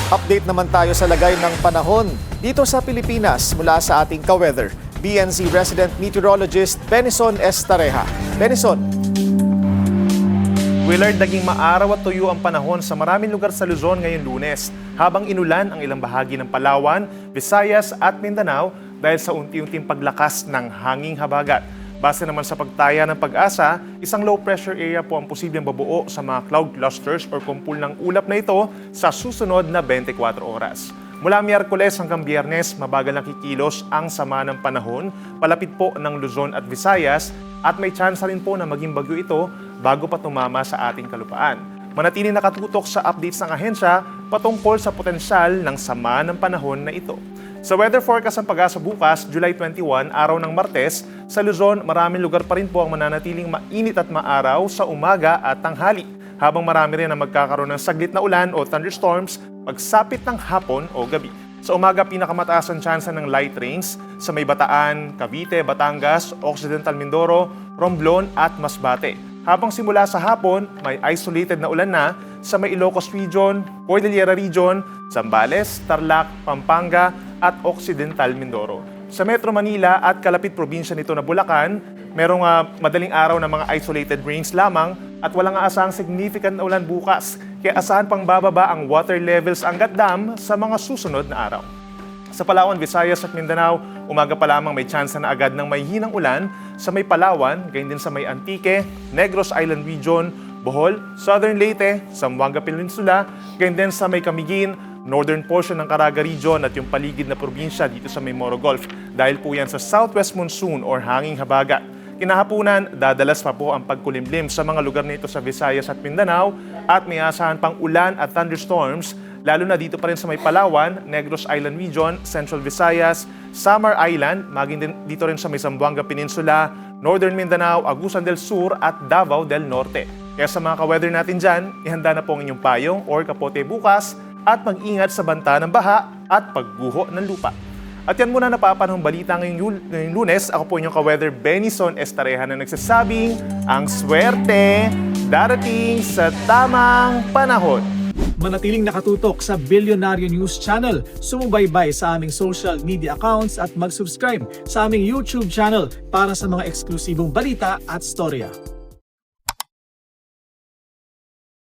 Update naman tayo sa lagay ng panahon dito sa Pilipinas mula sa ating ka-weather. BNC resident meteorologist Benison Estareja. Benison. Willard, naging maaraw at tuyo ang panahon sa maraming lugar sa Luzon ngayong Lunes, habang inulan ang ilang bahagi ng Palawan, Visayas at Mindanao dahil sa unti-unting paglakas ng hanging habagat. Base naman sa pagtaya ng Pag-asa, isang low pressure area po ang posibleng babuo sa mga cloud clusters o kumpul ng ulap na ito sa susunod na 24 oras. Mula Miyerkules hanggang Biyernes, mabagal na kikilos ang sama ng panahon, palapit po ng Luzon at Visayas, at may chance rin po na maging bagyo ito bago pa tumama sa ating kalupaan. Manatiling nakatutok sa updates ng ahensya patungkol sa potensyal ng sama ng panahon na ito. Sa weather forecast ng Pag-asa bukas, July 21, araw ng Martes, sa Luzon, maraming lugar pa rin po ang mananatiling mainit at maaraw sa umaga at tanghali, habang marami rin ang magkakaroon ng saglit na ulan o thunderstorms pagsapit ng hapon o gabi. Sa umaga, pinakamataas ang tsansa ng light rains sa may Bataan, Cavite, Batangas, Occidental Mindoro, Romblon at Masbate. Habang simula sa hapon, may isolated na ulan na sa may Ilocos Region, Cordillera Region, Zambales, Tarlac, Pampanga at Occidental Mindoro. Sa Metro Manila at kalapit probinsya nito na Bulacan, merong madaling araw na mga isolated rains lamang at walang aasahang significant na ulan bukas. Kaya asahan pang bababa ang water levels Angat Dam sa mga susunod na araw. Sa Palawan, Visayas at Mindanao, umaga pa lamang may tsansa na agad ng may hinang ulan sa may Palawan, gayon din sa may Antique, Negros Island Region, Bohol, Southern Leyte, Zamboanga Peninsula, gayon din sa may Camiguin, northern portion ng Caraga Region at yung paligid na probinsya dito sa may Moro Gulf. Dahil po yan sa southwest monsoon or hanging habagat. Kinahapunan, dadalas pa po ang pagkulimlim sa mga lugar nito sa Visayas at Mindanao at may asahan pang ulan at thunderstorms, lalo na dito pa rin sa may Palawan, Negros Island Region, Central Visayas, Samar Island, maging din dito rin sa may Zamboanga Peninsula, Northern Mindanao, Agusan del Sur at Davao del Norte. Kaya sa mga ka-weather natin dyan, ihanda na po ang inyong payong or kapote bukas at mag-ingat sa banta ng baha at pagguho ng lupa. At yan muna napapanahong balita ngayong Lunes. Ako po inyong ka-weather Benison Estareja na nagsasabing ang swerte darating sa tamang panahon. Manatiling nakatutok sa Bilyonaryo News Channel, sumubaybay sa aming social media accounts at mag-subscribe sa aming YouTube channel para sa mga eksklusibong balita at storya.